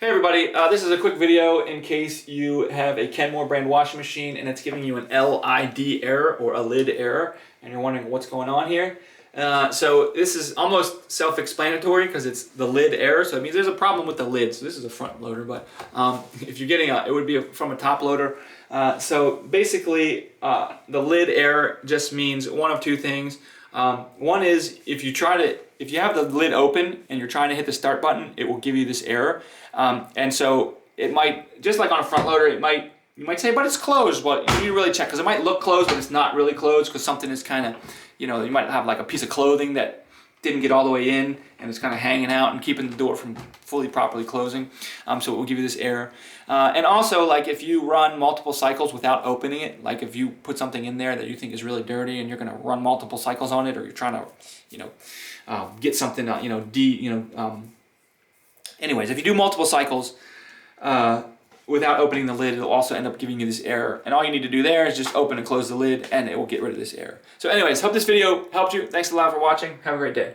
Hey everybody, this is a quick video in case you have a Kenmore brand washing machine and it's giving you an LID error or a lid error and you're wondering what's going on here. So this is almost self-explanatory because it's the lid error, so it means there's a problem with the lid. So this is a front loader, but if you're getting it would be from a top loader. So basically the lid error just means one of two things. One is if you have the lid open and you're trying to hit the start button, it will give you this error. And so it might, just like on a front loader, you might say, but it's closed. But you need to really check because it might look closed, but it's not really closed because something is kind of, you might have like a piece of clothing that didn't get all the way in and it's kind of hanging out and keeping the door from fully properly closing. So it will give you this error. And also, like if you run multiple cycles without opening it, like if you put something in there that you think is really dirty and you're going to run multiple cycles on it, or you're trying to, get something, anyways, if you do multiple cycles without opening the lid, it'll also end up giving you this error. And all you need to do there is just open and close the lid and it will get rid of this error. So anyways, hope this video helped you. Thanks a lot for watching. Have a great day.